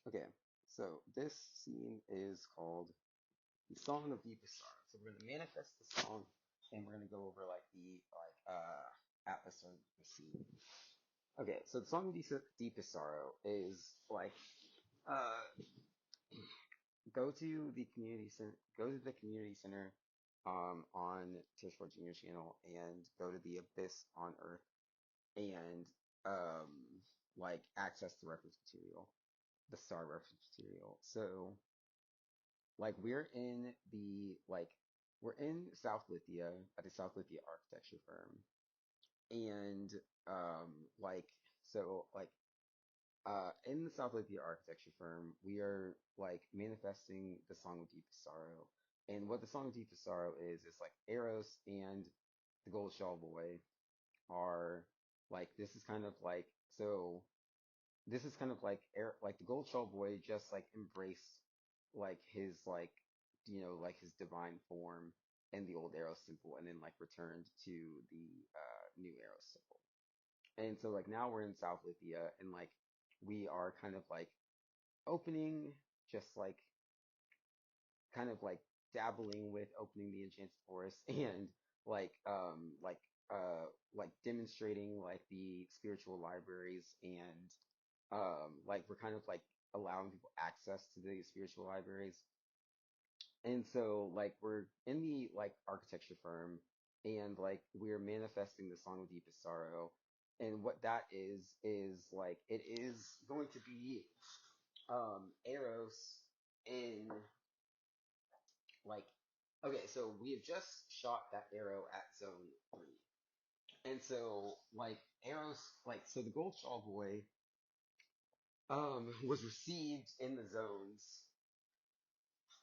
Okay, so this scene is called the Song of Deepest Sorrow. So we're gonna manifest the song, and we're gonna go over like the atlas of the scene. Okay, so the Song of Deepest Sorrow is like uh go to the community center on Tish Junior channel and go to the Abyss on Earth and like access the reference material, the star reference material. So like we're in South Lithia at the South Lithia architecture firm. And like so like in the South Lithia architecture firm, we are like manifesting the Song of Deepest Sorrow. And what the Song of Deepest Sorrow is like Eros and the Gold Shawl Boy are like this is kind of like the Gold Shawl Boy just like embraced like his like his divine form in the old Eros symbol and then like returned to the new Eros symbol. And so like now we're in South Lithia and like we are kind of like opening just like kind of like dabbling with opening the Enchanted Forest and like like demonstrating like the spiritual libraries and like we're kind of like allowing people access to the spiritual libraries. And so like we're in the like architecture firm and like we're manifesting the Song of Deepest Sorrow. And what that is like it is going to be Eros in like okay, so we have just shot that arrow at zone 3. And so like Eros like so the Gold Shawl Boy was received in the zones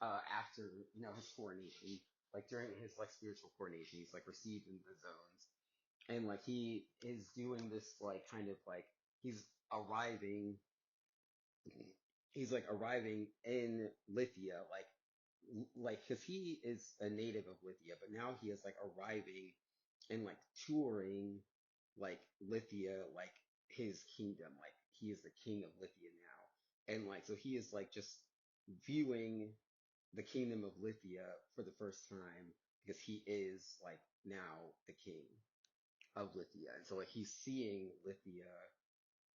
after his coronation, like during his like spiritual coronation, he's like received in the zones, and like he is doing this like kind of like he's arriving, he's like arriving in Lithia, like because he is a native of Lithia, but now he is like arriving and like touring like Lithia, like his kingdom, like he is the king of Lithia now, and like so he is like just viewing the kingdom of Lithia for the first time because he is like now the king of Lithia. And so like he's seeing Lithia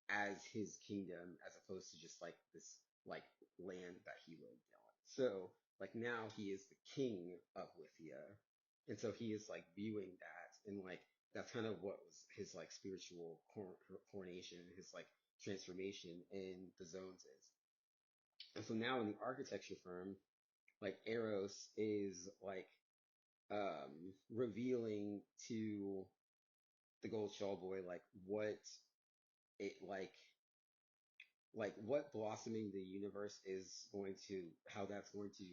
as his kingdom as opposed to just like this like land that he lived on. So like now he is the king of Lithia. And so he is like viewing that and like that's kind of what was his like spiritual coronation, his like transformation in the zones is. And so now in the architecture firm, like Eros is like revealing to the Gold Shawl Boy like what it like what blossoming the universe is going to how that's going to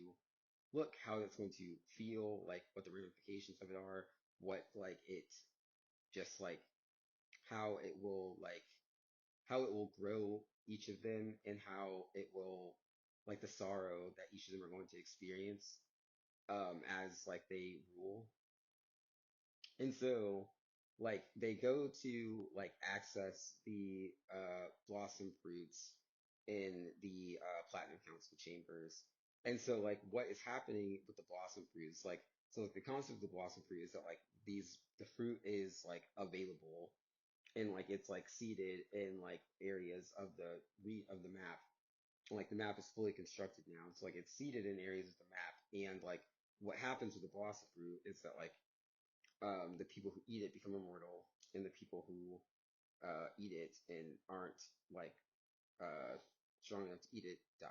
look, how it's going to feel, like what the ramifications of it are, what like it just like how it will like how it will grow each of them and how it will like the sorrow that each of them are going to experience as like they rule. And so, like, they go to like access the blossom fruits in the Platinum Council chambers. And so, like, what is happening with the blossom fruits? Like, so like, the concept of the blossom fruit is that like the fruit is like available and like it's like seated in like areas of the map. Like the map is fully constructed now. So like it's seated in areas of the map. And like what happens with the blossom fruit is that like the people who eat it become immortal, and the people who eat it and aren't like uh, strong enough to eat it die.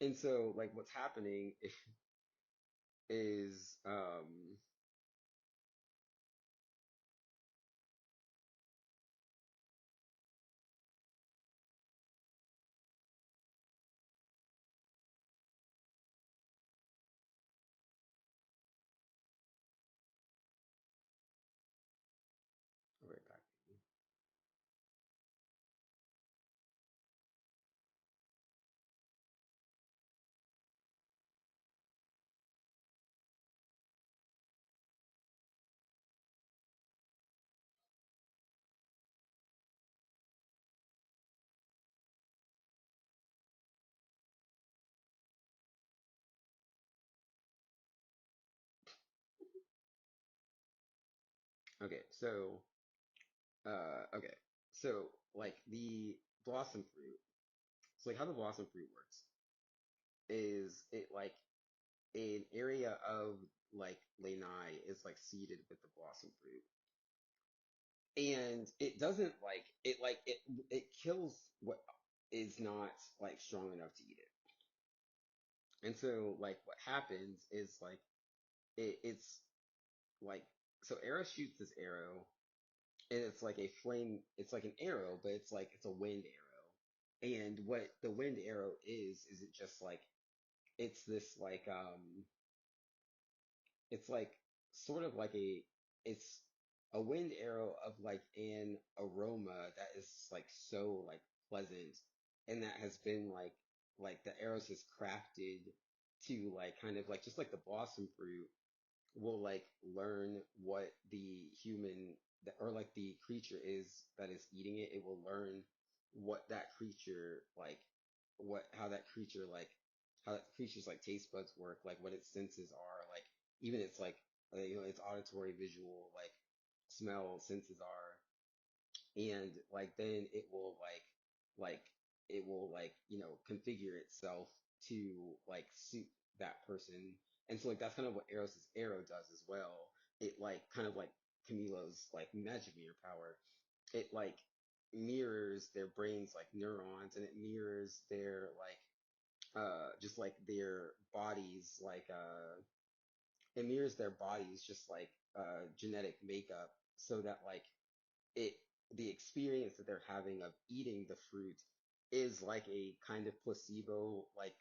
And so, like, what's happening is I'll be right back. Okay, okay, so like the blossom fruit. So like how the blossom fruit works is it like an area of like lanai is like seeded with the blossom fruit, and it doesn't it kills what is not like strong enough to eat it. And so like what happens is like it's like so Eros shoots this arrow, and it's like a flame, it's like an arrow, but it's like it's a wind arrow. And what the wind arrow is it just like it's this it's like sort of like it's a wind arrow of like an aroma that is like so like pleasant, and that has been like the arrows is crafted to like kind of like just like the blossom fruit will like learn what the human or like the creature is that is eating it. It will learn what that creature like, what how that creature like how that creature's like taste buds work, like what its senses are, like even its like its auditory, visual, like smell senses are, and like then it will like it will like configure itself to like suit that person. And so like that's kind of what Eros's arrow does as well. It like kind of like Camilo's like magic mirror power. It like mirrors their brains like neurons, and it mirrors their like just like their bodies like it mirrors their bodies just like genetic makeup, so that like it the experience that they're having of eating the fruit is like a kind of placebo like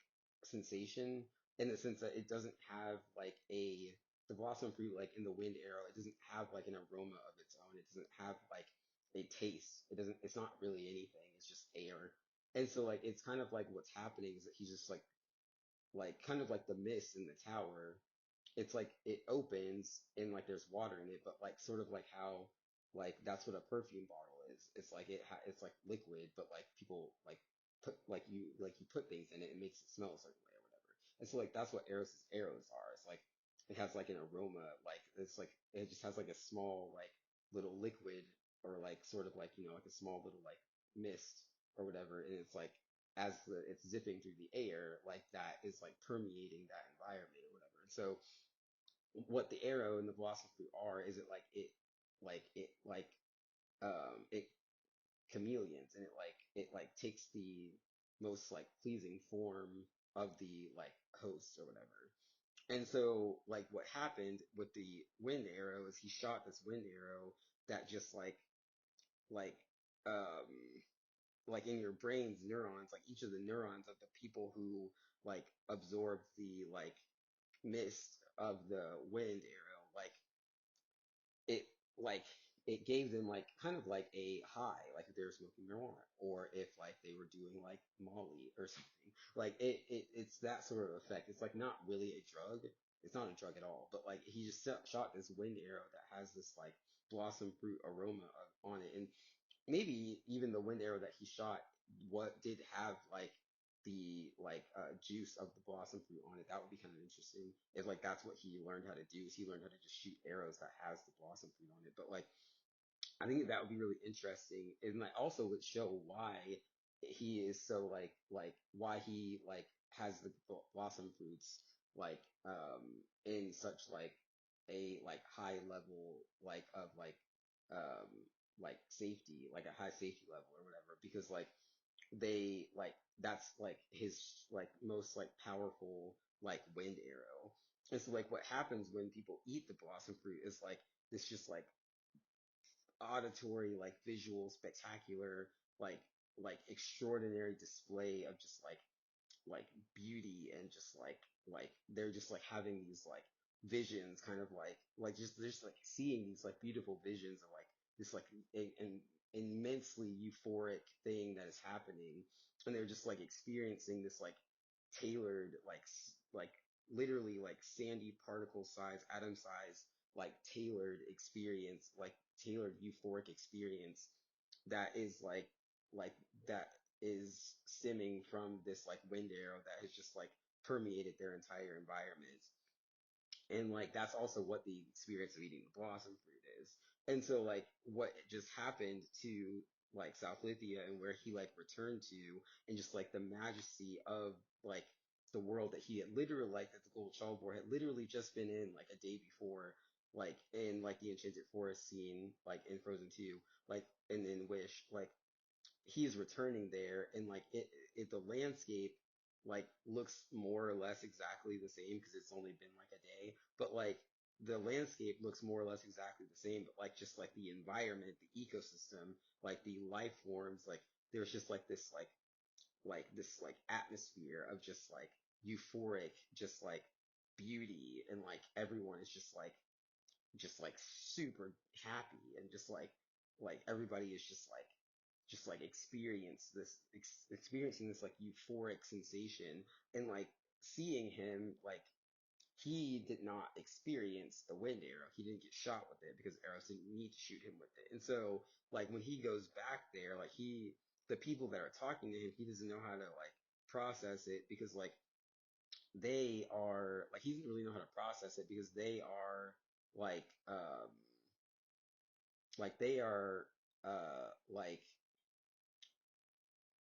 sensation, in the sense that it doesn't have like a the blossom fruit like in the wind arrow, it doesn't have like an aroma of its own, it doesn't have like a taste, it's not really anything, it's just air. And so like it's kind of like what's happening is that he's just like kind of like the mist in the tower. It's like it opens and like there's water in it, but like sort of like how like that's what a perfume bottle is. It's like it's like liquid, but like people like put like you put things in it, and makes it smell a certain way or whatever. And so like that's what Eros's arrows are. It's like it has like an aroma, like it's like it just has like a small like little liquid, or like sort of like like a small little like mist or whatever, and it's like as it's zipping through the air, like that is like permeating that environment or whatever. And so what the arrow and the blossom fruit are is it chameleons, and it like takes the most like pleasing form of the like host or whatever. And so like what happened with the wind arrow is he shot this wind arrow that just like um like in your brain's neurons, like each of the neurons of the people who like absorbed the like mist of the wind arrow, it like it gave them like kind of like a high, like if they were smoking marijuana, or if like they were doing like Molly or something. Like it's that sort of effect. It's like not really a drug. It's not a drug at all. But like he just shot this wind arrow that has this like blossom fruit aroma on it, and maybe even the wind arrow that he shot, what did have like the like juice of the blossom fruit on it. That would be kind of interesting if like that's what he learned how to do, is he learned how to just shoot arrows that has the blossom fruit on it. But like I think that would be really interesting, and like also would show why he is so why he like has the blossom fruits like in such a like high level like of like safety, like a high safety level or whatever, because like they like that's like his like most like powerful like wind arrow. And so like what happens when people eat the blossom fruit is like this just like auditory, like visual, spectacular, like extraordinary display of just like beauty, and just like they're just like having these like visions, kind of like just like seeing these like beautiful visions of like this like an immensely euphoric thing that is happening, and they're just like experiencing this like tailored like literally like sandy particle size, atom size, like tailored experience, like tailored euphoric experience that is like that is stemming from this like wind arrow that has just like permeated their entire environment. And like that's also what the experience of eating the blossom fruit is. And so like what just happened to like South Lithia and where he like returned to and just like the majesty of like the world that he had literally like that the Gold Chalbor had literally just been in like a day before, like in like the Enchanted Forest scene, like in Frozen 2, like and in Wish, like he is returning there and like the landscape like looks more or less exactly the same because it's only been like a day, but like the landscape looks more or less exactly the same, but like just like the environment, the ecosystem, like the life forms, like there's just like this like atmosphere of just like euphoric just like beauty, and like everyone is just like super happy and just like everybody is just like experiencing this like euphoric sensation, and like seeing him like he did not experience the wind arrow. He didn't get shot with it because Eros didn't need to shoot him with it. And so like when he goes back there, like the people that are talking to him, he doesn't know how to like process it because they are like he doesn't really know how to process it because they are like like they are uh like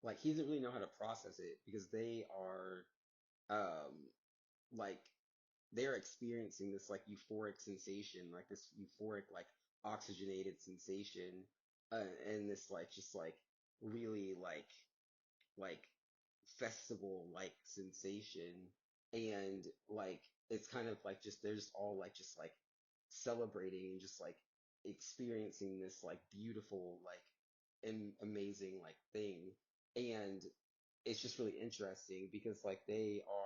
like he doesn't really know how to process it because they are um like they're experiencing this like euphoric sensation, like this euphoric like oxygenated sensation, and this like just like really like festival like sensation, and like it's kind of like just they're just all like just like celebrating and just like experiencing this like beautiful like amazing like thing, and it's just really interesting because like they are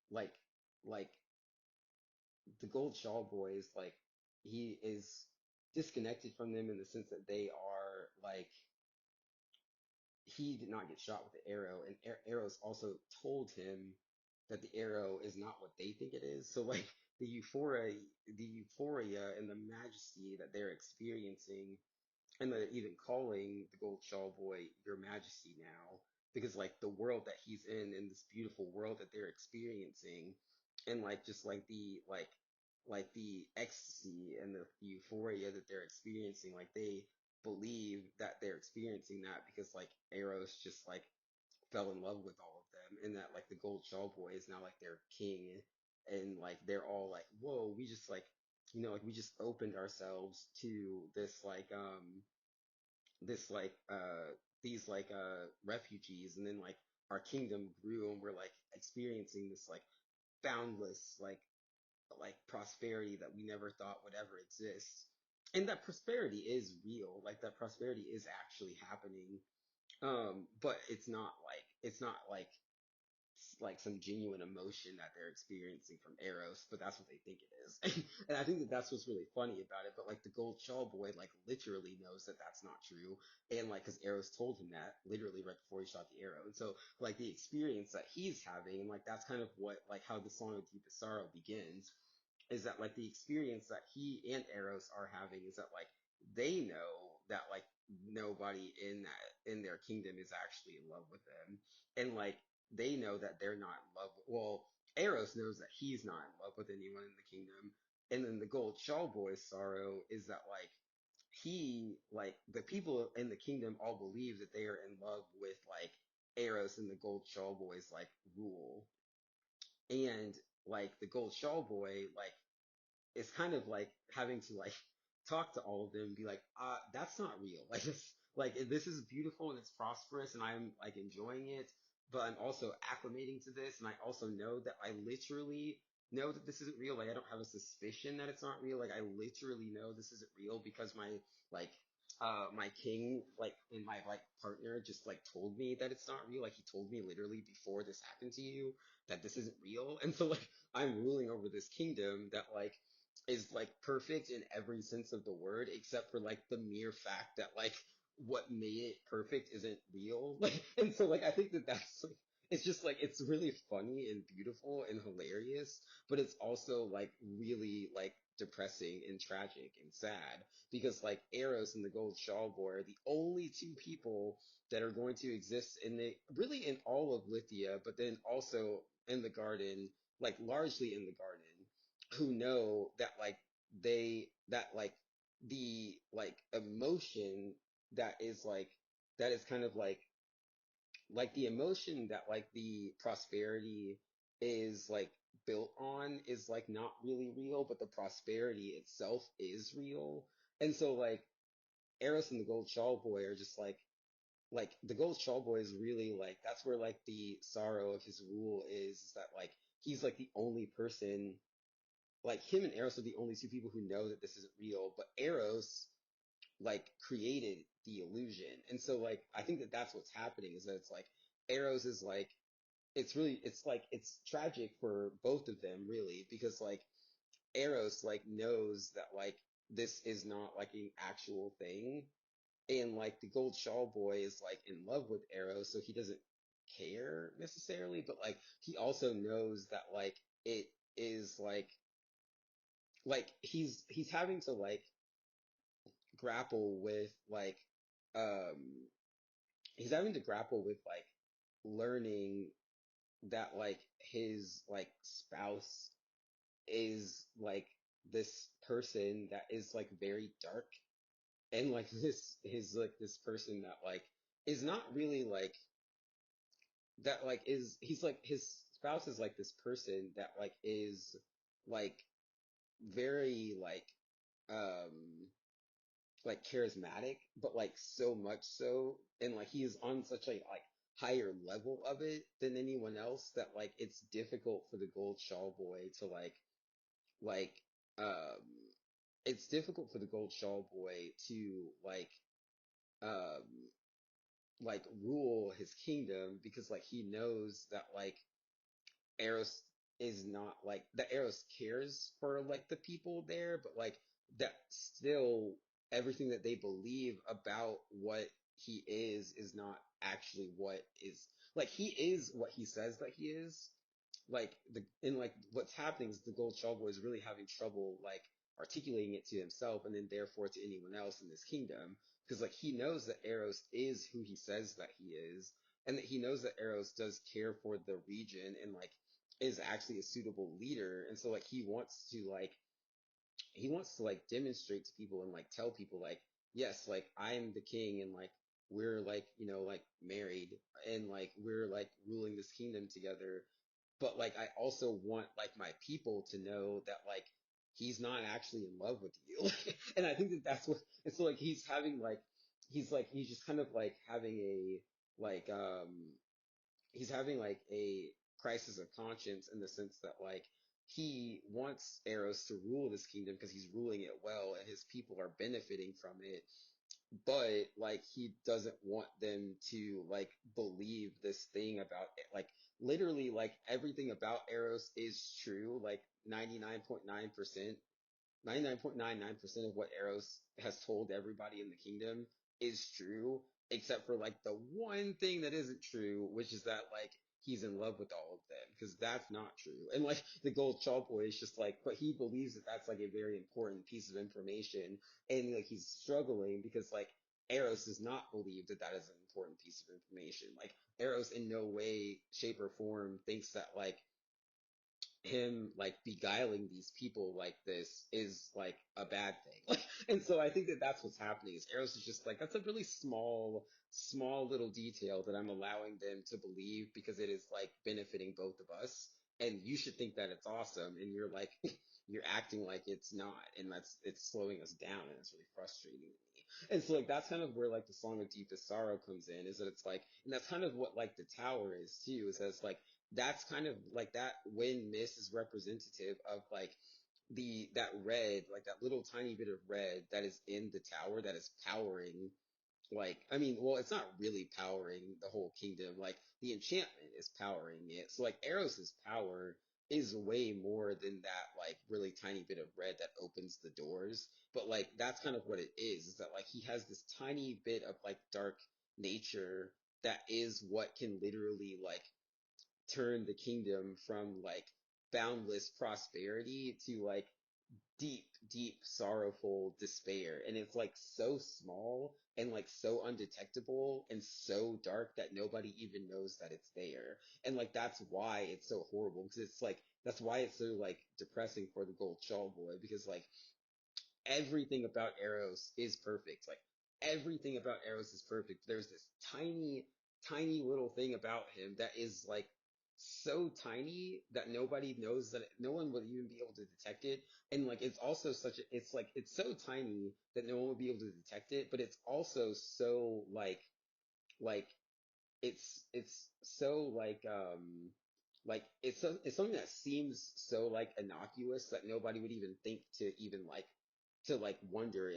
like like the Gold Shaw boys, like he is disconnected from them in the sense that they are like he did not get shot with the arrow, and Eros also told him that the arrow is not what they think it is. So like the euphoria and the majesty that they're experiencing, and they're even calling the Gold Shaw boy Your Majesty now, because like the world that he's in this beautiful world that they're experiencing, and like just like the ecstasy and the euphoria that they're experiencing, like they believe that they're experiencing that because like Eros just like fell in love with all of them, and that like the Gold Shaw boy is now like their king, and like they're all like, whoa, we just like like we just opened ourselves to this like these like refugees, and then like our kingdom grew and we're like experiencing this like boundless like prosperity that we never thought would ever exist, and that prosperity is real, like that prosperity is actually happening, but it's not like like some genuine emotion that they're experiencing from Eros, but that's what they think it is. And I think that that's what's really funny about it. But like the Gold Shaw boy, like literally knows that that's not true. And like, cause Eros told him that literally right before he shot the arrow. And so like the experience that he's having, and like that's kind of what, like how the Song of Deepest Sorrow begins, is that like the experience that he and Eros are having is that like they know that like nobody in their kingdom is actually in love with them, and like they know that they're not in love with, well, Eros knows that he's not in love with anyone in the kingdom, and then the Gold Shaw boy's sorrow is that like he like the people in the kingdom all believe that they are in love with like Eros and the Gold Shaw boy's like rule, and like the Gold Shaw boy like it's kind of like having to like talk to all of them and be like, that's not real. Like this is beautiful and it's prosperous and I'm like enjoying it, but I'm also acclimating to this, and I also know that I literally know that this isn't real. Like I don't have a suspicion that it's not real. Like I literally know this isn't real because like my king like and my like partner just like told me that it's not real. Like he told me literally before this happened to you that this isn't real. And so like I'm ruling over this kingdom that like is like perfect in every sense of the word, except for like the mere fact that like what made it perfect isn't real. Like, and so like I think that that's like it's just like it's really funny and beautiful and hilarious, but it's also like really like depressing and tragic and sad because like Eros and the Gold Shawl boy are the only two people that are going to exist in the really in all of Lithia, but then also in the garden, like largely in the garden, who know that like that like the like emotion that is like that is kind of like the emotion that like the prosperity is like built on is like not really real, but the prosperity itself is real. And so like Eros and the Gold Shawl Boy are just like the Gold Shawl Boy is really like that's where like the sorrow of his rule is that like he's like the only person, like him and Eros are the only two people who know that this isn't real, but Eros like created the illusion. And so like I think that that's what's happening is that it's like Eros is like it's like it's tragic for both of them really because like Eros like knows that like this is not like an actual thing, and like the Gold Shawl Boy is like in love with Eros, so he doesn't care necessarily, but like he also knows that like it is like he's having to like grapple with like um he's having to grapple with like learning that like his like spouse is like this person that is like very dark, and like this is like this person that like is not really like that like is he's like his spouse is like this person that like is like very um like charismatic, but like so much so, and like he is on such a like higher level of it than anyone else that like it's difficult for the Gold Shawl Boy to like um it's difficult for the Gold Shawl Boy to um rule his kingdom because like he knows that like Eros is not like that Eros cares for like the people there, but like that still everything that they believe about what he is not actually what is like he is what he says that he is. Like the and like what's happening is the Gold Shaw Boy is really having trouble like articulating it to himself and then therefore to anyone else in this kingdom because like he knows that Eros is who he says that he is, and that he knows that Eros does care for the region and like is actually a suitable leader. And so like he wants to like demonstrate to people and like tell people like, yes, like I'm the king and like we're like, like married and like we're like ruling this kingdom together. But like I also want like my people to know that like he's not actually in love with you. And I think that that's what and so like he's just kind of like having a like he's having like a crisis of conscience in the sense that like he wants Eros to rule this kingdom because he's ruling it well and his people are benefiting from it, but like he doesn't want them to like believe this thing about it. Like literally like everything about Eros is true, like 99.9%, 99.99% of what Eros has told everybody in the kingdom is true, except for like the one thing that isn't true, which is that like he's in love with all of them, because that's not true. And like the Gold Shawl Boy is just like, but he believes that that's like a very important piece of information, and like he's struggling because like Eros does not believe that that is an important piece of information. Like Eros in no way, shape, or form thinks that like him like beguiling these people like this is like a bad thing. Like, and so I think that that's what's happening is Eros is just like, that's a really small little detail that I'm allowing them to believe because it is like benefiting both of us. And you should think that it's awesome. And you're like, you're acting like it's not. And it's slowing us down. And it's really frustrating to me. And so like, that's kind of where like the Song of Deepest Sorrow comes in, is that it's like, and that's kind of what like the tower is too, is that it's like, that's kind of like that wind mist is representative of like that red, like that little tiny bit of red that is in the tower that is powering like I mean, well, it's not really powering the whole kingdom. Like the enchantment is powering it. So like Eros's power is way more than that like really tiny bit of red that opens the doors. But like that's kind of what it is that like he has this tiny bit of like dark nature that is what can literally like turn the kingdom from like boundless prosperity to like deep, deep, sorrowful despair. And it's like so small and like so undetectable and so dark that nobody even knows that it's there. And like that's why it's so horrible because it's like that's why it's so like depressing for the Gold Shawl Boy because like everything about Eros is perfect. Like everything about Eros is perfect. There's this tiny little thing about him that is like so tiny that nobody knows that no one would even be able to detect it. And like it's also such a it's like it's so tiny that no one would be able to detect it, but it's also so like it's so it's something that seems so like innocuous that nobody would even think to even to like wonder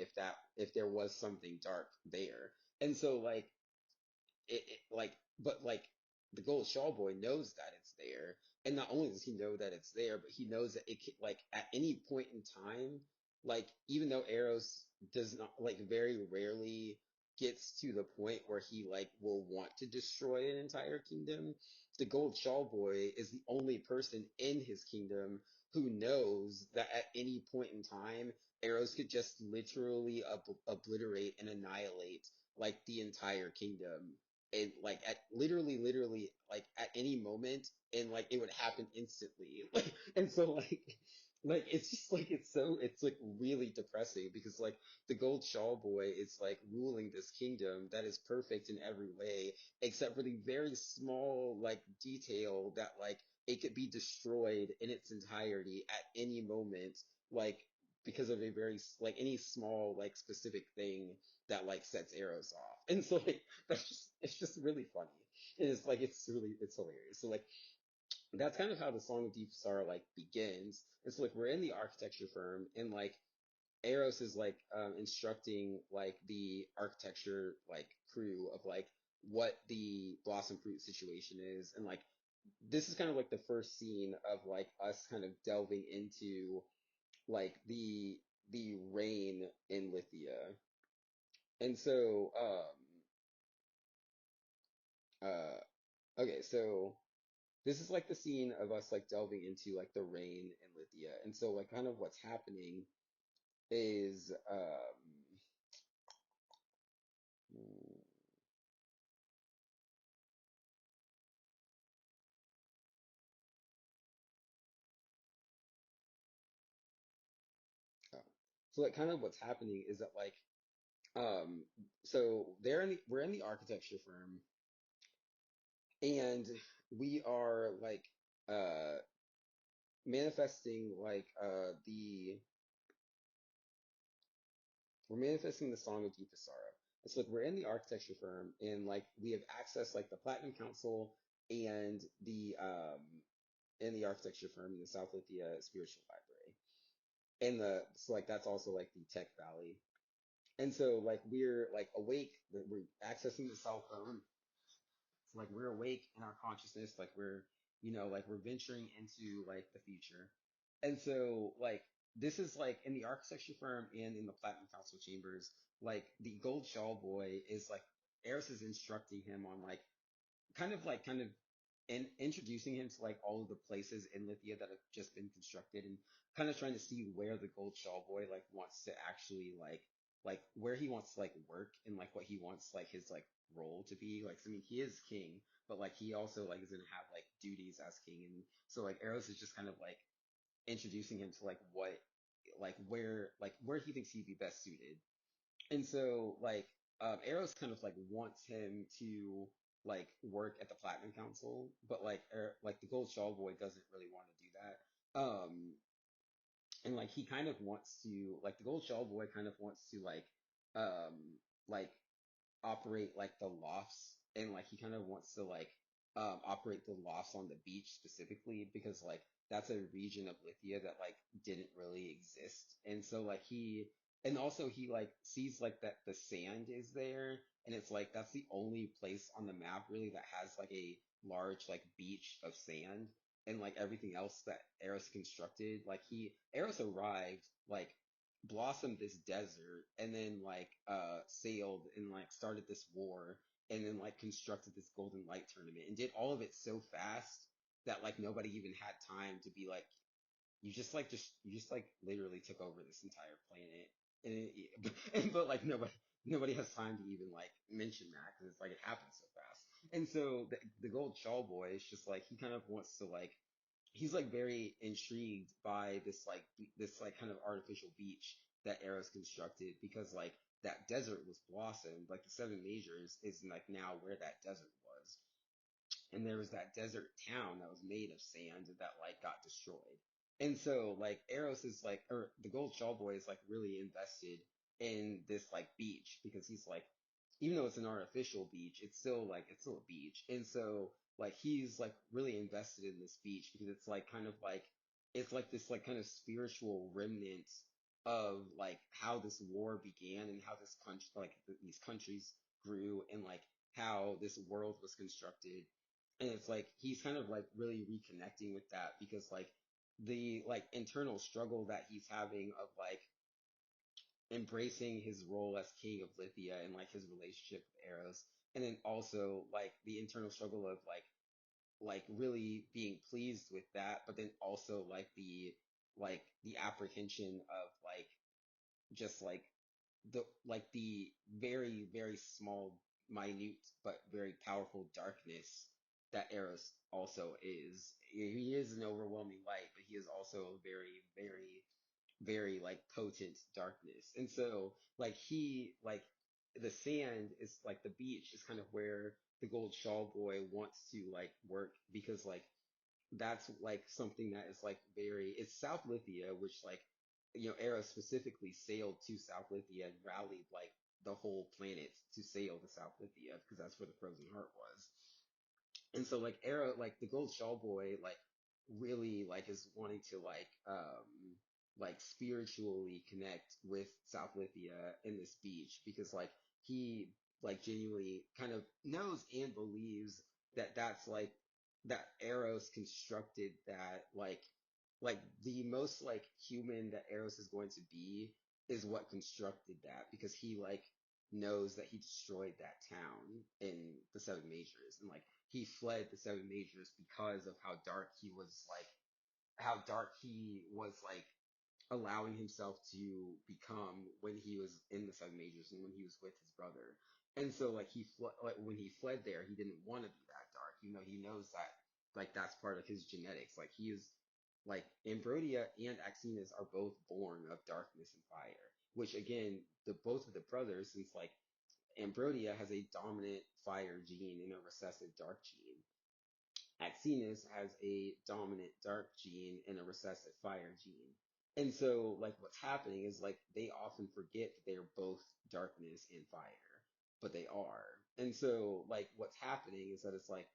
if there was something dark there. And so but like the gold shawl boy knows that it's there, and not only does he know that it's there, but he knows that like at any point in time, like even though Eros does not like very rarely gets to the point where he like will want to destroy an entire kingdom, the gold shawl boy is the only person in his kingdom who knows that at any point in time, Eros could just literally obliterate and annihilate like the entire kingdom and like at literally like at any moment and like it would happen instantly like and so like it's just like it's like really depressing because like the gold shawl boy is like ruling this kingdom that is perfect in every way except for the very small like detail that like it could be destroyed in its entirety at any moment like because of a very like any small like specific thing that like sets Eros off and so like that's just it's just really funny. And it's like it's hilarious. So like that's kind of how the Song of Deep Star like begins. And so like we're in the architecture firm and like Eros is like instructing like the architecture like crew of like what the blossom fruit situation is and like this is kind of like the first scene of like us kind of delving into like the rain in Lithia. And so uh okay, so this is like the scene of us like delving into like the rain and Lithia. And so like kind of what's happening is mm, oh. So like kind of what's happening is that like um so we're in the architecture firm and we are like uh manifesting like we're manifesting the Song of Deepest Sorrow. It's like we're in the architecture firm and like we have access like the Platinum Council and the architecture firm in the South Lithia Spiritual Library. And the so like that's also like the Tech Valley. And so like we're like awake, we're accessing the cell phone. So like we're awake in our consciousness, like we're like we're venturing into like the future. And so like this is like in the architecture firm and in the Platinum Council chambers, like the Gold Shawl boy is like Eris is instructing him on kind of and introducing him to like all of the places in Lithia that have just been constructed and kind of trying to see where the Gold Shawl boy like wants to actually like where he wants to like work and like what he wants like his like role to be. Like I mean he is king, but like he also like is gonna have like duties as king and so like Eros is just kind of like introducing him to like what like where he thinks he'd be best suited. And so like Eros kind of like wants him to like work at the Platinum Council, but like the Gold Shawl boy doesn't really want to do that. And like he kind of wants to like the Gold Shawl boy kind of wants to like operate like the lofts and like he kind of wants to like operate the lofts on the beach specifically because like that's a region of Lithia that like didn't really exist. And so like and also he like sees like that the sand is there and it's like that's the only place on the map really that has like a large like beach of sand and like everything else that Eros constructed like he Eros arrived like blossomed this desert and then like sailed and like started this war and then like constructed this golden light tournament and did all of it so fast that like nobody even had time to be like you just like literally took over this entire planet and but like nobody has time to even like mention that because it's like it happened so fast and so the gold shawl boy is just like he kind of wants to like he's like very intrigued by this like kind of artificial beach that Eros constructed because like that desert was blossomed. Like the seven majors is like now where that desert was. And there was that desert town that was made of sand that like got destroyed. And so like Eros is like, or the Gold Shaw Boy is like really invested in this like beach because he's like, even though it's an artificial beach, it's still a beach. And so like he's like really invested in this beach because it's like kind of like it's like this like kind of spiritual remnant of like how this war began and how this country like these countries grew and like how this world was constructed. And it's like he's kind of like really reconnecting with that because like the like internal struggle that he's having of like embracing his role as king of Lithia and like his relationship with Eros, and then also like the internal struggle of like really being pleased with that, but then also like the apprehension of like just like the very very small minute but very powerful darkness that Eros also is. He is an overwhelming light, but he is also a very very very like potent darkness. And so like he like the sand is like the beach is kind of where the Gold Shawl Boy wants to like work because like that's like something that is like very it's South Lithia, which like Eros specifically sailed to South Lithia and rallied like the whole planet to sail to South Lithia because that's where the Frozen Heart was. And so like Arrow, like the Gold Shawl Boy, like really like is wanting to like spiritually connect with South Lithia in this beach because like he like genuinely kind of knows and believes that that's like that Eros constructed that like the most like human that Eros is going to be is what constructed that because he like knows that he destroyed that town in the Seven Majors and like he fled the Seven Majors because of how dark he was like allowing himself to become when he was in the Seven Majors and when he was with his brother. And so like like when he fled there, he didn't want to be that dark. He knows that like that's part of his genetics. Like he is like Ambrodia and Axenus are both born of darkness and fire, which again, the both of the brothers, since like Ambrodia has a dominant fire gene and a recessive dark gene. Axenus has a dominant dark gene and a recessive fire gene. And so, like, what's happening is, like, they often forget that they are both darkness and fire, but they are. And so, like, what's happening is that it's like,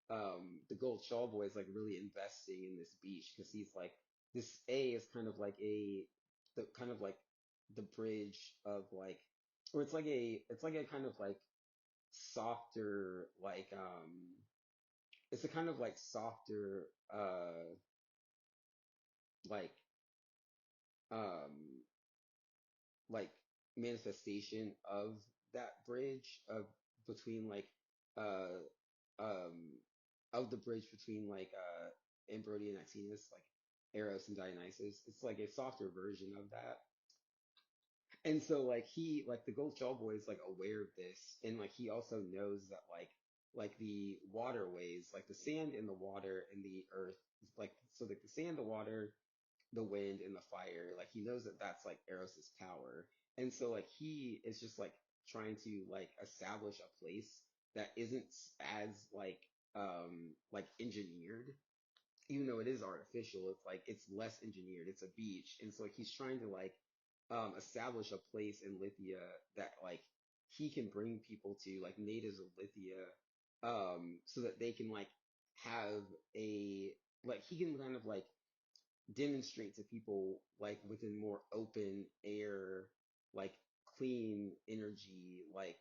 the Gold Shawl Boy is, like, really investing in this beach because he's like, this A is kind of like the kind of like the bridge of, like, or it's like a kind of like softer, it's a kind of like softer like um like manifestation of that bridge of between uh um of the bridge between Ambrody and Axenus, like Eros and Dionysus. It's like a softer version of that. And so like the Gold Shawl Boy is like aware of this and like he also knows that like the waterways, like the sand and the water and the earth, like so like the sand, the water, the wind and the fire, like he knows that that's like Eros's power. And so like he is just like trying to like establish a place that isn't as like engineered, even though it is artificial, it's like it's less engineered. It's a beach, and so like, he's trying to like establish a place in Lithia that like he can bring people to, like natives of Lithia, so that they can like have a like he can kind of like demonstrate to people like within more open air, like clean energy, like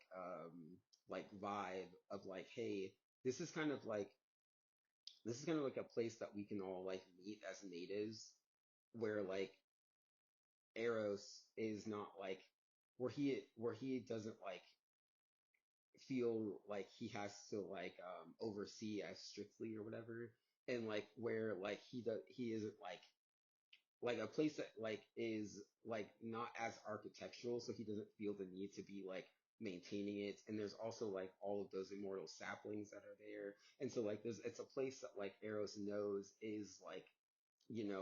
vibe of like, hey, this is kind of like this is kind of like a place that we can all like meet as natives, where like Eros is not like where he doesn't like feel like he has to like oversee as strictly or whatever, and like where like he isn't like a place that like is like not as architectural, so he doesn't feel the need to be like maintaining it. And there's also like all of those immortal saplings that are there, and so like there's it's a place that like Eros knows is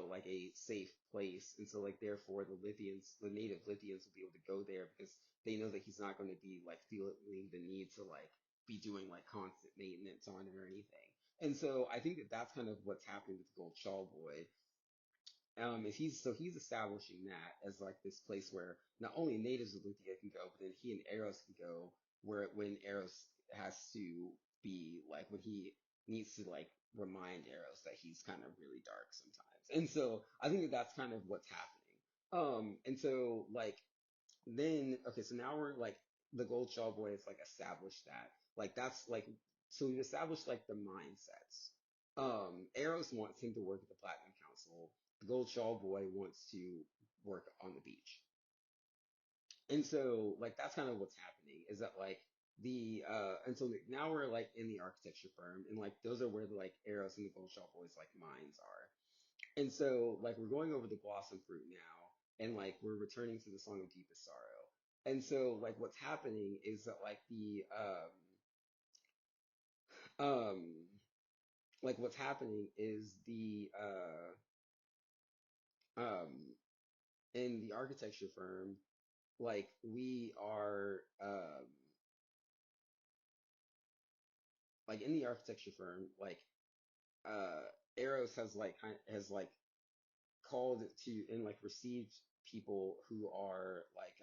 like a safe place. And so like therefore the native Lithians will be able to go there because they know that he's not going to be like feeling the need to like be doing like constant maintenance on it or anything. And so I think that that's kind of what's happening with Gold Shaw Boy. Is he's establishing that as like this place where not only natives of Luthia can go, but then he and Eros can go where when Eros has to be like when he needs to like remind Eros that he's kind of really dark sometimes. And so I think that that's kind of what's happening. And so like then okay, so now we're like the Gold Shaw Boy has like established that. Like that's like so we've established like the mindsets. Eros wants him to work at the Platinum Council. The Gold Shaw Boy wants to work on the beach. And so like that's kind of what's happening is that like the and so now we're like in the architecture firm and like those are where the like Eros and the Gold Shaw Boys like minds are. And so, like, we're going over the blossom fruit now, and like we're returning to the song of deepest sorrow. And so, like, what's happening is that like um like what's happening is the um in the architecture firm, like we are like in the architecture firm, like uh Eros has like called to and like received people who are like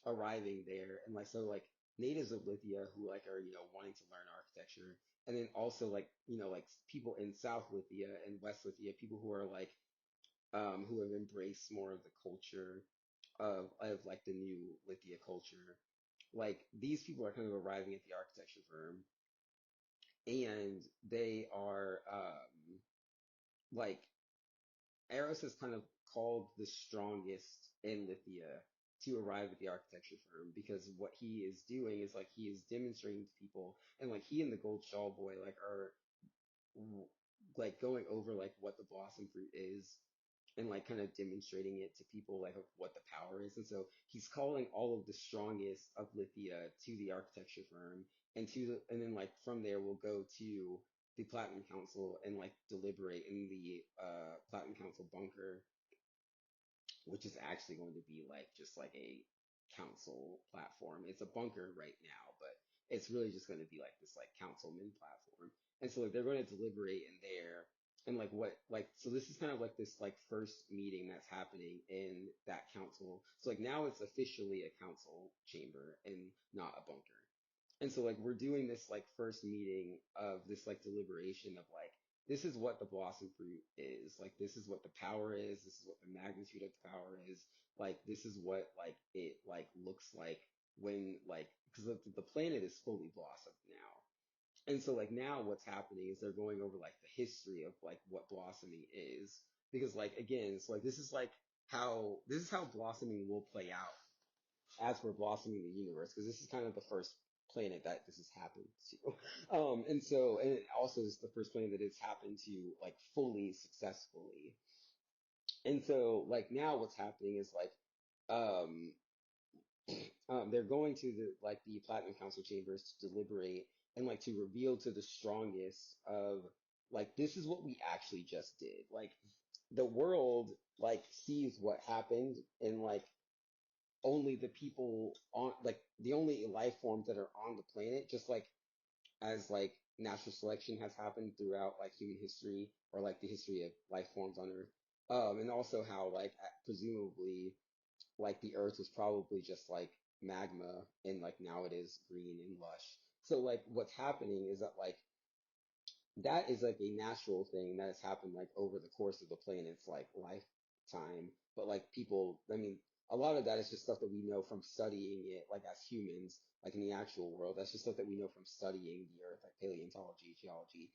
arriving there and like so like natives of Lithia who like are wanting to learn architecture and then also like like people in South Lithia and West Lithia people who are like who have embraced more of the culture of like the new Lithia culture like these people are kind of arriving at the architecture firm and they are like Eros has kind of called the strongest in Lithia to arrive at the architecture firm because what he is doing is like he is demonstrating to people and like he and the Gold Shawl Boy like are like going over like what the blossom fruit is and like kind of demonstrating it to people like of what the power is. And so he's calling all of the strongest of Lithia to the architecture firm and then like from there we'll go to the Platinum Council and like deliberate in the Platinum Council bunker, which is actually going to be like just like a council platform. It's a bunker right now, but it's really just going to be like this like councilman platform. And so like they're going to deliberate in there and like what like so this is kind of like this like first meeting that's happening in that council. So like now it's officially a council chamber and not a bunker. And so like we're doing this like first meeting of this like deliberation of like this is what the blossom fruit is. Like this is what the power is. This is what the magnitude of the power is. Like this is what like it like looks like when like because the planet is fully blossomed now. And so like now what's happening is they're going over like the history of like what blossoming is. Because like again, it's like this is how blossoming will play out as we're blossoming the universe, because this is kind of the first planet that this has happened to. And it also is the first planet that it's happened to like fully successfully. And so like now what's happening is like um they're going to the Platinum Council chambers to deliberate and like to reveal to the strongest of like this is what we actually just did. Like the world like sees what happened and like only the people on like the only life forms that are on the planet, just like as like natural selection has happened throughout like human history or like the history of life forms on Earth. And also how like presumably like the Earth was probably just like magma and like now it is green and lush. So like what's happening is that like that is like a natural thing that has happened like over the course of the planet's like lifetime. But like people, I mean, a lot of that is just stuff that we know from studying it, like as humans, like in the actual world. That's just stuff that we know from studying the Earth, like paleontology, geology,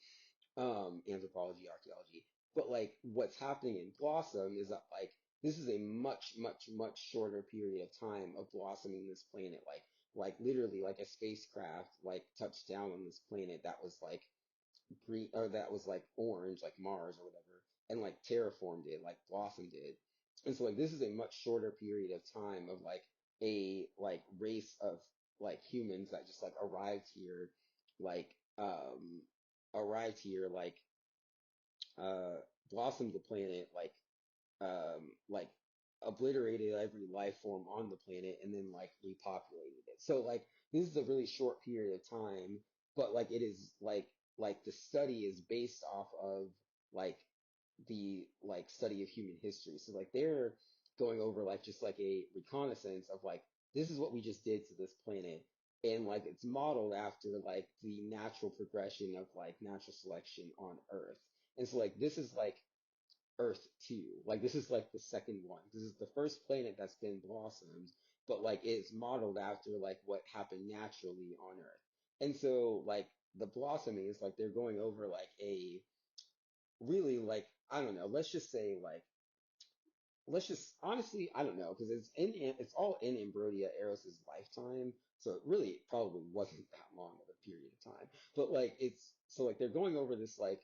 anthropology, archaeology. But like what's happening in Blossom is that like this is a much shorter period of time of blossoming this planet. Like literally like a spacecraft like touched down on this planet that was like green or that was like orange, like Mars or whatever, and like terraformed it, like blossomed it. And so like this is a much shorter period of time of like a like race of like humans that just like like arrived here like blossomed the planet, like obliterated every life form on the planet and then like repopulated it. So like this is a really short period of time, but like it is like the study is based off of like the like study of human history. So like they're going over like just like a reconnaissance of like this is what we just did to this planet. And like it's modeled after like the natural progression of like natural selection on Earth. And so like this is like Earth 2. Like this is like the second one. This is the first planet that's been blossomed, but like it's modeled after like what happened naturally on Earth. And so like the blossoming is like they're going over like a really like I don't know, let's just say like let's just honestly, I don't know, because it's all in Ambrodia Eros's lifetime, so it really probably wasn't that long of a period of time. But like it's so like they're going over this like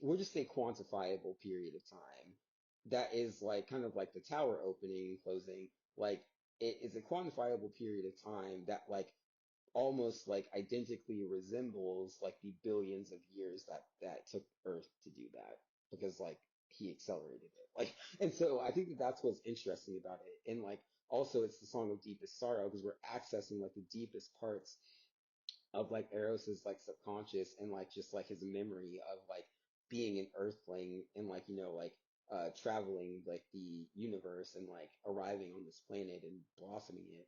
we'll just say quantifiable period of time that is like kind of like the tower opening and closing. Like it is a quantifiable period of time that like almost like identically resembles like the billions of years that took Earth to do that because like he accelerated it. Like, and so I think that that's what's interesting about it. And like also it's the song of deepest sorrow because we're accessing like the deepest parts of like Eros's like subconscious and like just like his memory of like being an earthling and like like traveling like the universe and like arriving on this planet and blossoming it.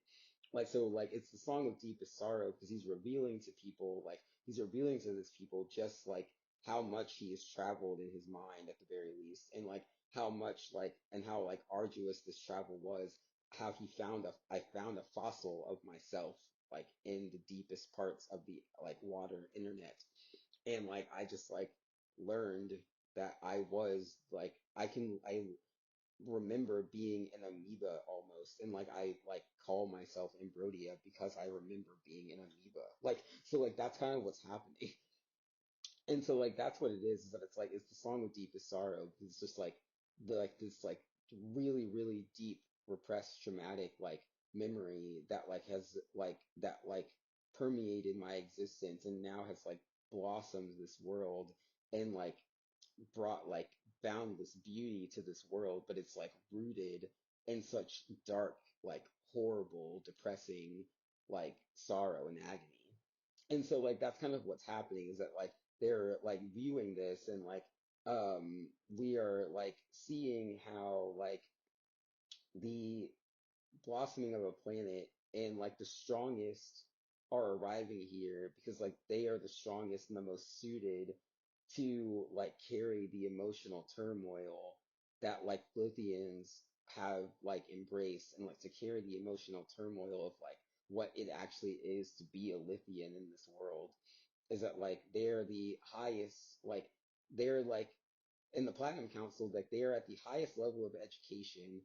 Like so like it's the song of deepest sorrow because he's revealing to people like he's revealing to this people just like how much he has traveled in his mind at the very least and like how much like and how like arduous this travel was how I found a fossil of myself like in the deepest parts of the like water internet and like I just like learned that I was like I remember being an amoeba almost and like I like call myself Ambrodia because I remember being an amoeba like so like that's kind of what's happening. And so like that's what it is that it's like it's the song of deepest sorrow. It's just like the like this like really, really deep repressed traumatic like memory that like has like that like permeated my existence and now has like blossomed this world and like brought like boundless beauty to this world, but it's like rooted in such dark, like horrible, depressing, like sorrow and agony. And so like that's kind of what's happening is that like they're like viewing this and like we are like seeing how like the blossoming of a planet and like the strongest are arriving here because like they are the strongest and the most suited to like carry the emotional turmoil that like Lithians have like embraced and like to carry the emotional turmoil of like what it actually is to be a Lithian in this world is that like they're the highest like they're like in the Platinum Council like they are at the highest level of education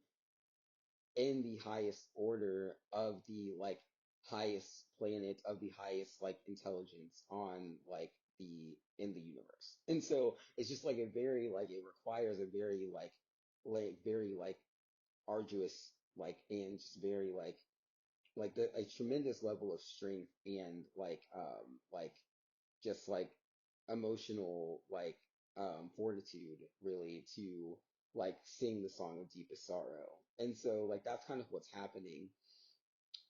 in the highest order of the like highest planet of the highest like intelligence on like the in the universe. And so it's just like a very like it requires a very like very like arduous like and just very like a tremendous level of strength and like just like emotional fortitude really to like sing the song of deepest sorrow. And so like that's kind of what's happening.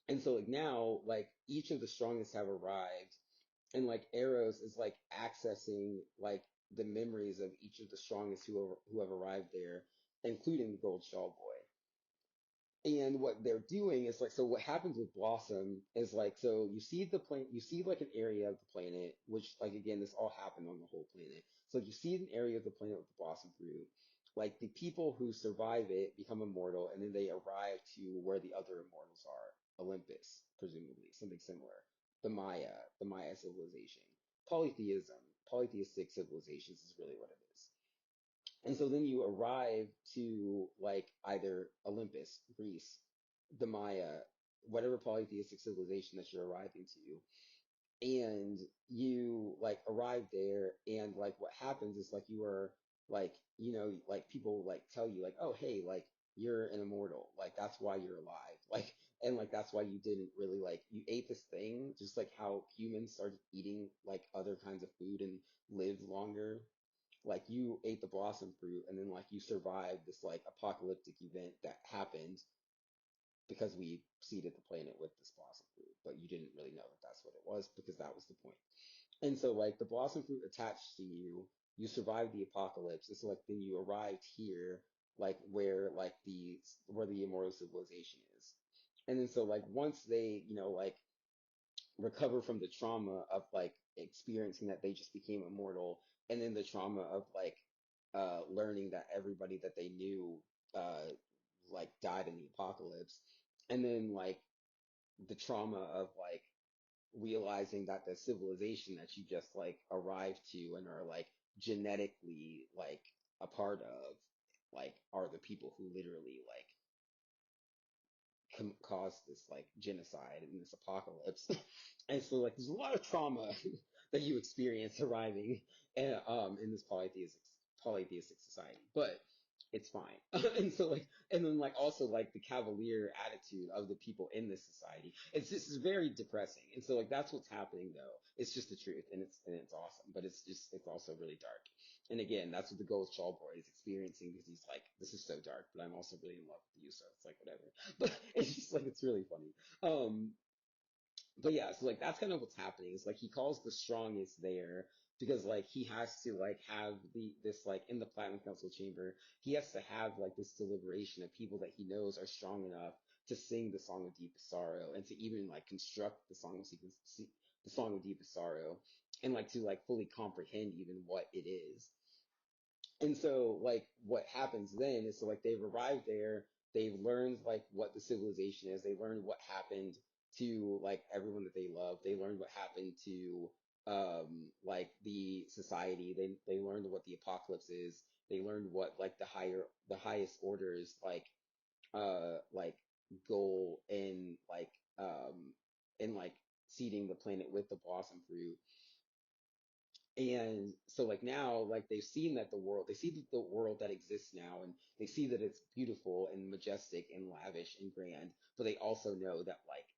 And so like now like each of the strongest have arrived and like Eros is like accessing like the memories of each of the strongest who have arrived there, including the Gold Shawl Boy. And what they're doing is like, so what happens with Blossom is like, so you see the planet, you see like an area of the planet, which like again, this all happened on the whole planet. So you see an area of the planet with the Blossom fruit. Like the people who survive it become immortal, and then they arrive to where the other immortals are, Olympus, presumably, something similar. The Maya civilization, polytheistic civilizations is really what it is. And so then you arrive to like either Olympus, Greece, the Maya, whatever polytheistic civilization that you're arriving to, and you like arrive there, and like what happens is like you are like like people like tell you like oh hey like you're an immortal like that's why you're alive like and like that's why you didn't really like you ate this thing just like how humans started eating like other kinds of food and lived longer like you ate the blossom fruit and then like you survived this like apocalyptic event that happened because we seeded the planet with this blossom fruit, but you didn't really know that that's what it was because that was the point. And so like the blossom fruit attached to you, you survived the apocalypse. And so like then you arrived here, like where the immortal civilization is. And then so like once they, like recover from the trauma of like experiencing that they just became immortal, and then the trauma of like learning that everybody that they knew uh like died in the apocalypse, and then like the trauma of like realizing that the civilization that you just like arrived to and are like genetically like a part of like are the people who literally like caused this like genocide and this apocalypse. And so like there's a lot of trauma that you experience arriving in this polytheistic society, but it's fine. And so like and then like also like the cavalier attitude of the people in this society. It's very depressing. And so like that's what's happening though. It's just the truth and it's awesome, but it's also really dark. And again, that's what the Gold Shawl Boy is experiencing because he's like, this is so dark, but I'm also really in love with you, so it's like whatever. But it's just like it's really funny. But yeah, so like that's kind of what's happening. Is like he calls the strongest there because like he has to like have this like in the Platinum Council chamber, he has to have like this deliberation of people that he knows are strong enough to sing the Song of Deepest Sorrow and to even like construct the Song of Deepest Sorrow and like to like fully comprehend even what it is. And so, like, what happens then is so, like, they've arrived there, they've learned, like, what the civilization is, they learned what happened to, like, everyone that they love, they learned what happened to, like, the society, they learned what the apocalypse is, they learned what, like, the highest orders, like, goal in, like, seeding the planet with the blossom fruit. And so like now, like they see the world that exists now and they see that it's beautiful and majestic and lavish and grand, but they also know that like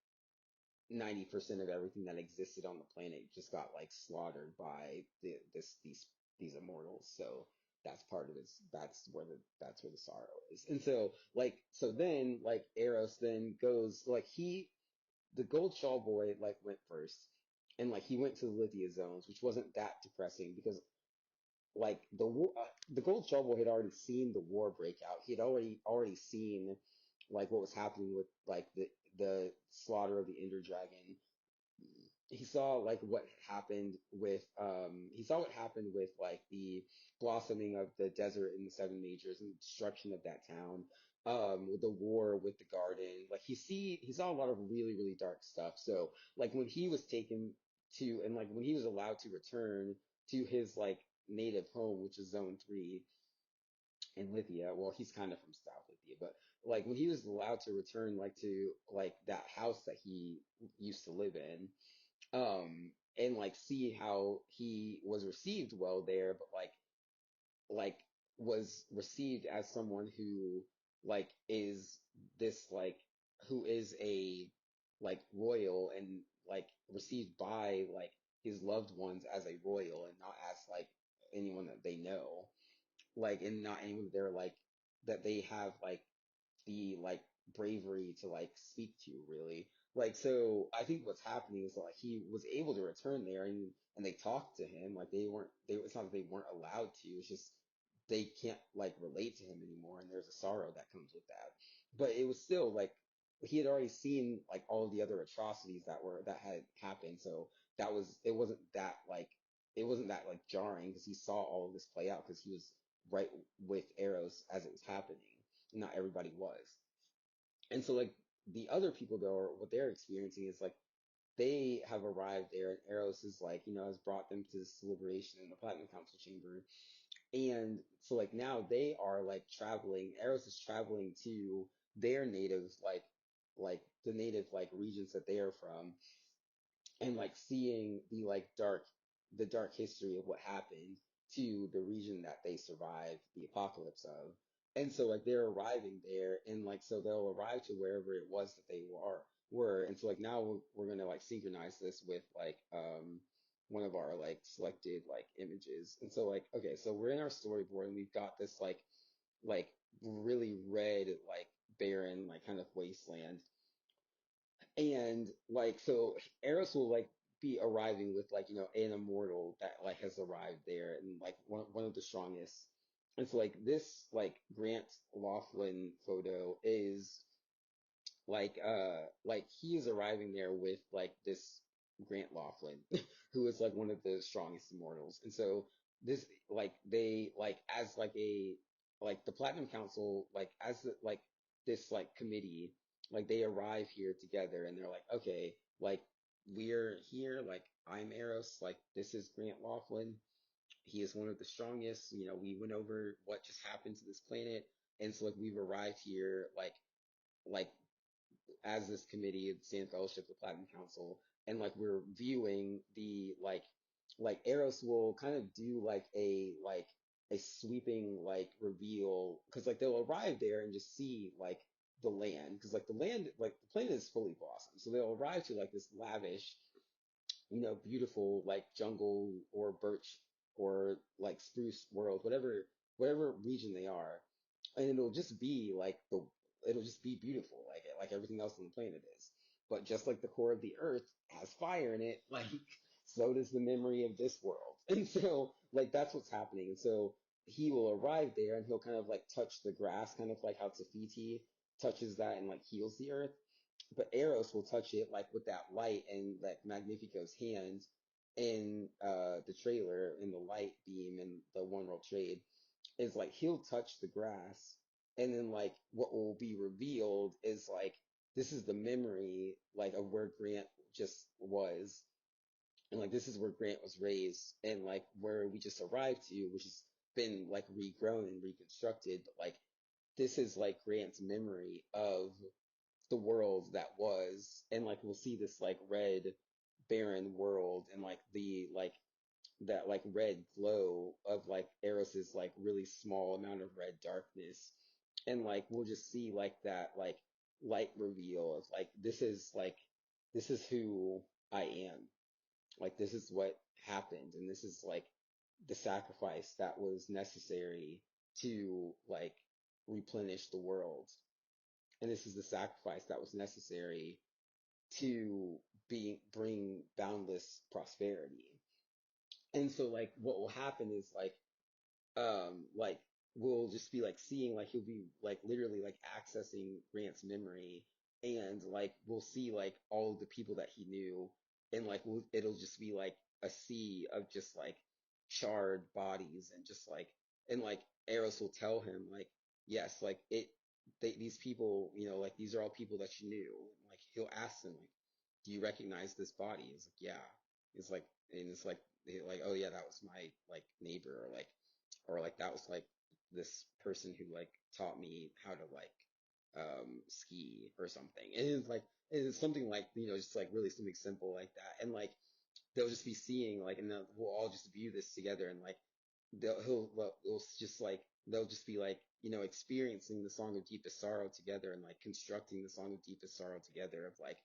90% of everything that existed on the planet just got like slaughtered by these immortals. So that's where the sorrow is. And so so then like Eros then goes like the Gold Shawl Boy like went first, and like he went to the Lithia zones, which wasn't that depressing because like the Gold Shawl Boy had already seen the war break out. He had already seen like what was happening with like the slaughter of the Ender Dragon. He saw like what happened with he saw what happened with like the blossoming of the desert in the Seven Majors and the destruction of that town, with the war with the garden. Like he saw a lot of really dark stuff. So like when he was taken to and like when he was allowed to return to his like native home, which is Zone 3 in Lithia. Well, he's kind of from South Lithia, but like when he was allowed to return like to like that house that he used to live in, and like see how he was received well there, but like was received as someone who like is this like who is a like royal and like received by like his loved ones as a royal and not as like anyone that they know, like and not anyone that they're like that they have like the like bravery to like speak to really. Like so I think what's happening is like he was able to return there and they talked to him like they it's not that they weren't allowed to, it's just they can't like relate to him anymore and there's a sorrow that comes with that. But it was still like he had already seen like all of the other atrocities that had happened, so it wasn't that like jarring because he saw all of this play out because he was right with Eros as it was happening. Not everybody was. And so like the other people though, or what they're experiencing is like they have arrived there and Eros is like, has brought them to this liberation in the Platinum Council chamber. And so like now they are like traveling, Eros is traveling to their native like the native like regions that they are from and like seeing the dark history of what happened to the region that they survived the apocalypse of. And so like they're arriving there and like so they'll arrive to wherever it was that they were. And so like now we're gonna like synchronize this with one of our like selected like images. And so like okay, so we're in our storyboard and we've got this like really red like barren like kind of wasteland. And like so Eros will like be arriving with like, an immortal that like has arrived there and like one of the strongest. And so like this like Grant Laughlin photo is like he is arriving there with like this Grant Laughlin, who is like one of the strongest immortals. And so this like they like as like a like the Platinum Council like as like this like committee like they arrive here together and they're like okay like we're here like I'm Eros like this is Grant Laughlin, he is one of the strongest, we went over what just happened to this planet, and so like we've arrived here like as this committee of the Sand Fellowship, the Platinum Council, and like we're viewing the like Eros will kind of do like a sweeping like reveal because like they'll arrive there and just see like the land because like the land like the planet is fully blossomed, so they'll arrive to like this lavish beautiful like jungle or birch or like spruce world, whatever region they are, and it'll just be beautiful like everything else on the planet is. But just like the core of the earth has fire in it, like so does the memory of this world. And so like that's what's happening. And so he will arrive there and he'll kind of like touch the grass, kind of like how Tafiti touches that and like heals the earth, but Eros will touch it like with that light and like Magnifico's hand in the trailer in the light beam and the One World Trade is like he'll touch the grass and then like what will be revealed is like this is the memory like of where Grant just was, and like this is where Grant was raised and like where we just arrived to, which has been like regrown and reconstructed, but like this is like Grant's memory of the world that was, and like we'll see this like red barren world and like the like that like red glow of like Eros's like really small amount of red darkness, and like we'll just see like that like light reveal of like this is who I am, like this is what happened, and this is like the sacrifice that was necessary to like replenish the world, and this is the sacrifice that was necessary to bring boundless prosperity. And so like what will happen is like we'll just be like seeing like he'll be like literally like accessing Grant's memory, and like we'll see like all of the people that he knew, and like it'll just be like a sea of just like charred bodies and just like, and like Eros will tell him like yes like these people, like these are all people that you knew, and, like he'll ask them like do you recognize this body? He's like yeah. It's like, and it's like oh yeah, that was my like neighbor, or like that was like this person who like taught me how to like ski or something. And it's something like, just like really something simple like that. And like they'll just be seeing like, and we'll all just view this together, and like they'll just like they'll just be like, experiencing the song of deepest sorrow together, and like constructing the song of deepest sorrow together of like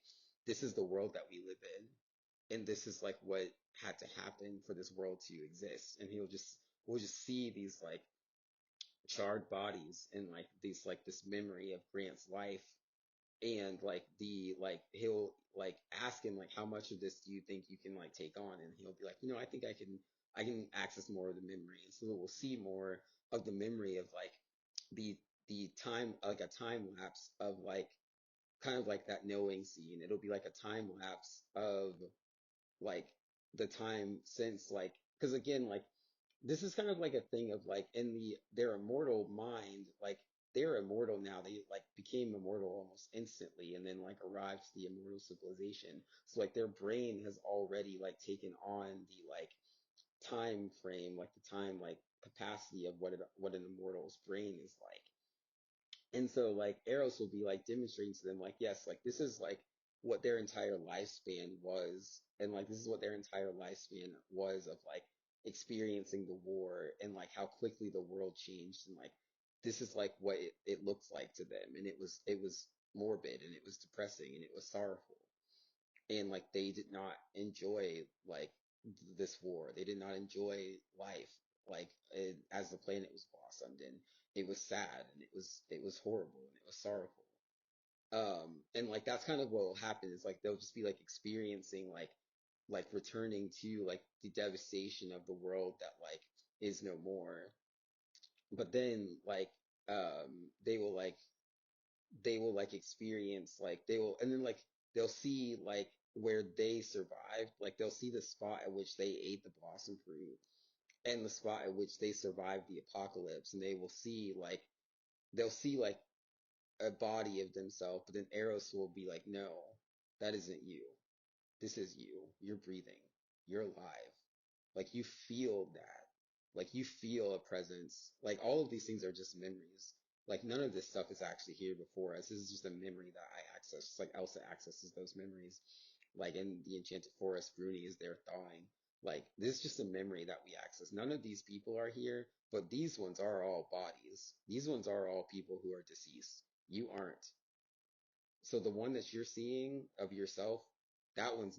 this is the world that we live in, and this is like what had to happen for this world to exist. And we'll just see these like charred bodies and like these like this memory of Grant's life, and like the like he'll like ask him like how much of this do you think you can like take on, and he'll be like, I think I can access more of the memory, and so we'll see more of the memory of like the time, like a time lapse of like kind of like that knowing scene. It'll be like a time lapse of like the time since like, because again like this is kind of like a thing of like in their immortal mind, like they're immortal now, they like became immortal almost instantly and then like arrived to the immortal civilization, so like their brain has already like taken on the like time frame, like the time like capacity of what an immortal's brain is like. And so like Eros will be like demonstrating to them like yes, like this is like what their entire lifespan was, and like this is what their entire lifespan was of like experiencing the war and like how quickly the world changed, and like this is like what it looks like to them, and it was morbid and it was depressing and it was sorrowful, and like they did not enjoy like this war. They did not enjoy life as the planet was blossomed, and it was sad, and it was horrible, and it was sorrowful. And like that's kind of what will happen is like they'll just be like experiencing like returning to like the devastation of the world that like is no more. But then they will like experience like they will and then like they'll see like where they survived, like they'll see the spot at which they ate the blossom fruit and the spot at which they survived the apocalypse, and they'll see like a body of themselves, but then Eros will be like, no, that isn't you. This is you. You're breathing. You're alive. Like you feel that. Like you feel a presence. Like all of these things are just memories. Like none of this stuff is actually here before us. This is just a memory that I access. Just like Elsa accesses those memories. Like in the Enchanted Forest, Bruni is there thawing. Like this is just a memory that we access. None of these people are here, but these ones are all bodies. These ones are all people who are deceased. You aren't. So the one that you're seeing of yourself, that one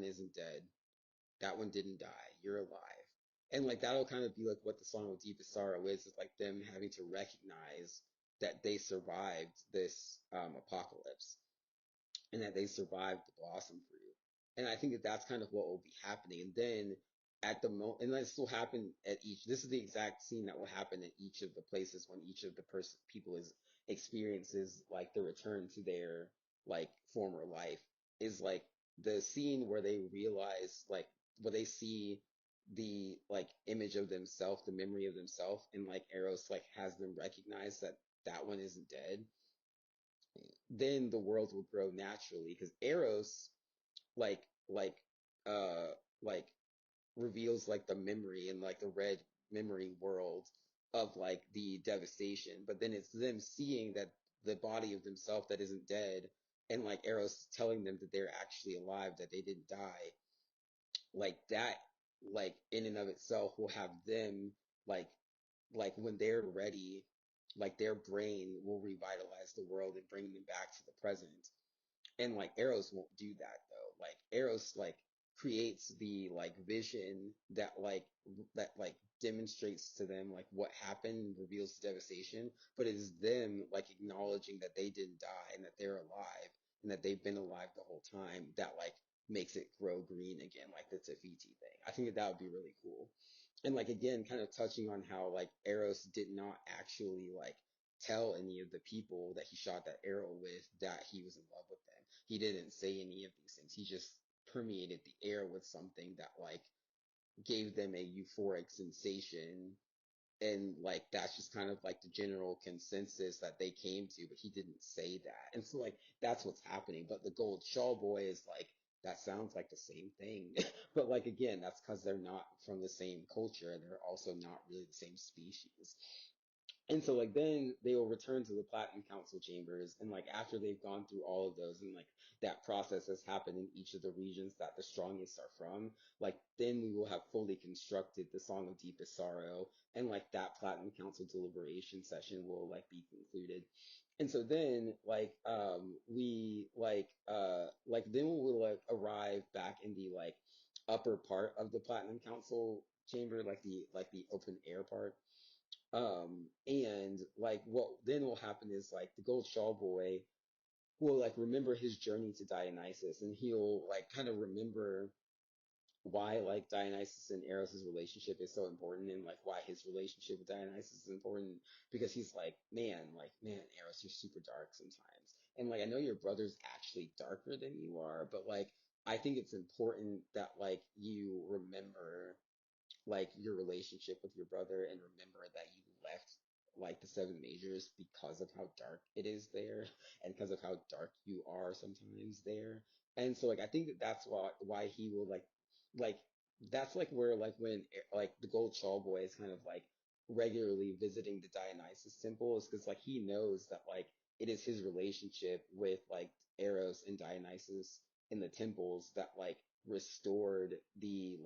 isn't dead. That one didn't die. You're alive. And like that'll kind of be like what the song of Deepest Sorrow is like them having to recognize that they survived this apocalypse and that they survived the blossom fruit. And I think that that's kind of what will be happening. And then at the moment, and this will happen at each. This is the exact scene that will happen at each of the places when each of the people is experiences like the return to their like former life is like the scene where they realize like where they see the like image of themselves, the memory of themselves, and like Eros like has them recognize that that one isn't dead. Then the world will grow naturally because Eros like uh like reveals like the memory and like the red memory world of like the devastation, but then it's them seeing that the body of themselves that isn't dead, and like Eros telling them that they're actually alive, that they didn't die, like that, like in and of itself will have them like when they're ready, like their brain will revitalize the world and bring them back to the present. And like Eros won't do that though. Like Eros like creates the like vision that demonstrates to them like what happened, reveals the devastation, but it is them like acknowledging that they didn't die and that they're alive and that they've been alive the whole time that like makes it grow green again, like the Tafiti thing. I think that that would be really cool. And like again, kind of touching on how like Eros did not actually like tell any of the people that he shot that arrow with that he was in love with them. He didn't say any of these things. He just permeated the air with something that like gave them a euphoric sensation. And like that's just kind of like the general consensus that they came to, but he didn't say that. And so like that's what's happening. But the Gold Shawl Boy is like that sounds like the same thing. But like again, that's because they're not from the same culture. They're also not really the same species. And so like then they will return to the Platinum Council chambers, and like after they've gone through all of those and like that process has happened in each of the regions that the strongest are from, like then we will have fully constructed the Song of Deepest Sorrow, and like that Platinum Council deliberation session will like be concluded. And so then we like then we'll like arrive back in the like upper part of the Platinum Council chamber, like the open air part. And like what then will happen is like the Gold Shawl Boy will like remember his journey to Dionysus, and he'll like kind of remember why like Dionysus and Eros' relationship is so important, and like why his relationship with Dionysus is important, because he's like, man, Eros, you're super dark sometimes. And like I know your brother's actually darker than you are, but like I think it's important that like you remember like your relationship with your brother and remember that you left like the seven majors because of how dark it is there and because of how dark you are sometimes there. And so like I think that that's why he will like that's like where like when like the Gold Shawl Boy is kind of like regularly visiting the Dionysus temple is because like he knows that like it is his relationship with like Eros and Dionysus in the temples that restored the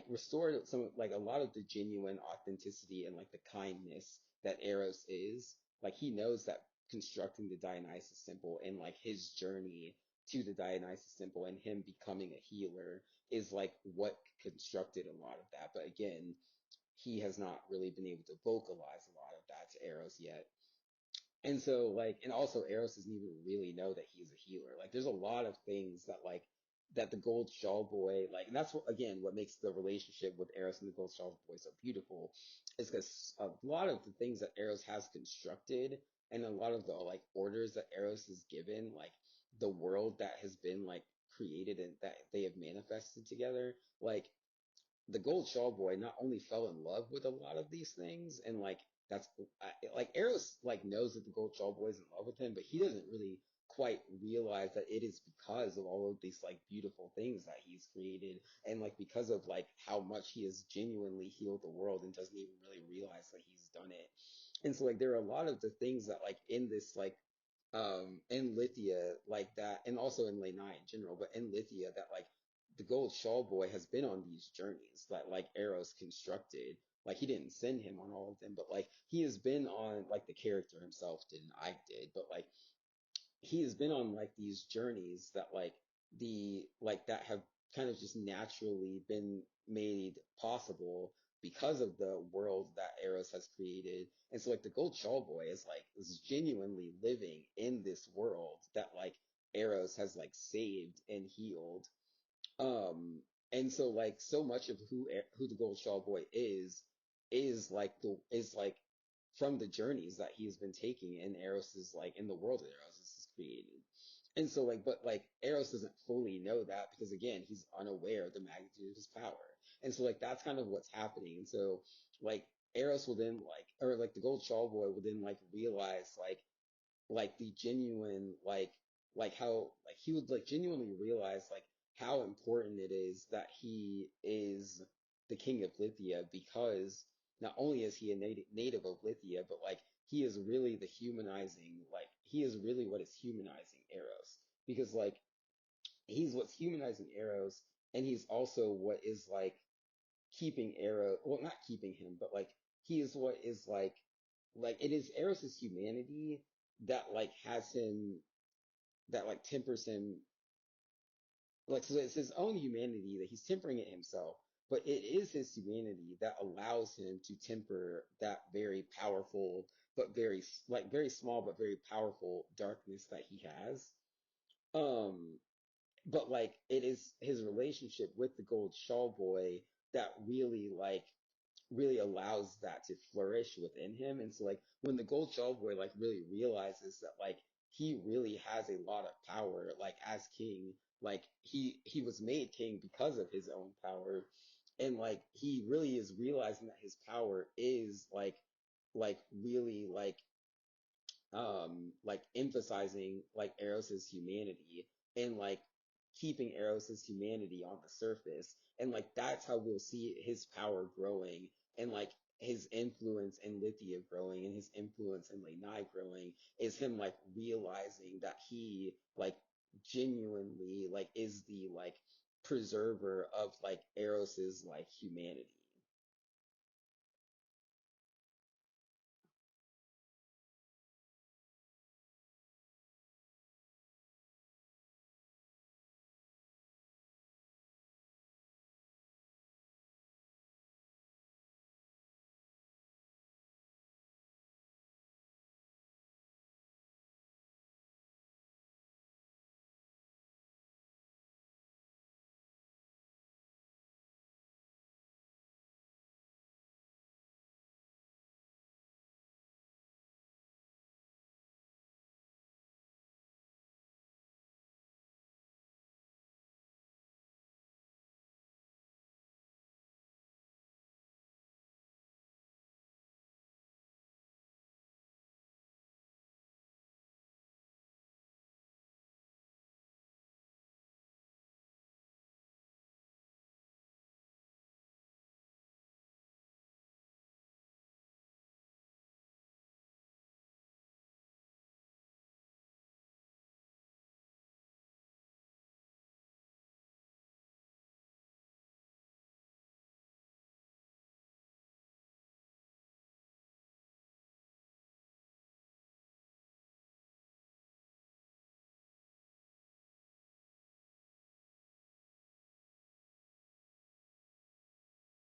restored some like a lot of the genuine authenticity and like the kindness that Eros is. Like he knows that constructing the Dionysus temple and like his journey to the Dionysus temple, and him becoming a healer is like what constructed a lot of that. But again, he has not really been able to vocalize a lot of that to Eros yet. And so like, and also Eros doesn't even really know that he's a healer. Like there's a lot of things that like that the Gold Shawl Boy like, and that's what again what makes the relationship with Eros and the Gold Shawl Boy so beautiful, is because a lot of the things that Eros has constructed and a lot of the like orders that Eros has given, like the world that has been like created and that they have manifested together, like the Gold Shawl Boy not only fell in love with a lot of these things, and like that's like Eros like knows that the Gold Shawl Boy is in love with him, but he doesn't really quite realize that it is because of all of these like beautiful things that he's created, and like because of like how much he has genuinely healed the world and doesn't even really realize that he's done it. And so like there are a lot of the things that like in this like in Lithia like that, and also in Lanai in general, but in Lithia that like the Gold Shawl Boy has been on these journeys that like Eros constructed. Like he didn't send him on all of them, but like he has been on like the character himself didn't, I did, but like he has been on like these journeys that like the like that have kind of just naturally been made possible because of the world that Eros has created. And so like the Gold Shawl Boy is genuinely living in this world that like Eros has like saved and healed. um, and so like so much of who the Gold Shawl Boy is like from the journeys that he's been taking in Eros is like in the world that Eros is created. And so like but like Eros doesn't fully know that because again he's unaware of the magnitude of his power. And so like that's kind of what's happening. And so like Eros will then like or like the Gold Shawl Boy will then like realize like the genuine like how like he would like genuinely realize like how important it is that he is the king of Lithia, because not only is he a native of Lithia, but like he is really the humanizing, like he is really what is humanizing Eros, because like he's what's humanizing Eros, and he's also what is like keeping Eros, well, not keeping him, but like he is what is like it is Eros's humanity that like has him, that like tempers him, like so it's his own humanity that he's tempering it himself, but it is his humanity that allows him to temper that very powerful but very small but very powerful darkness that he has. Um, but like it is his relationship with the Gold Shawl Boy that really allows that to flourish within him. And so like when the Gold Shawl Boy like really realizes that like he really has a lot of power like as king, like he was made king because of his own power, and like he really is realizing that his power is like really like emphasizing like Eros's humanity, and like keeping Eros's humanity on the surface. And like that's how we'll see his power growing, and like his influence in Lithia growing, and his influence in Lanai growing, is him like realizing that he like genuinely like is the like preserver of like Eros's like humanity.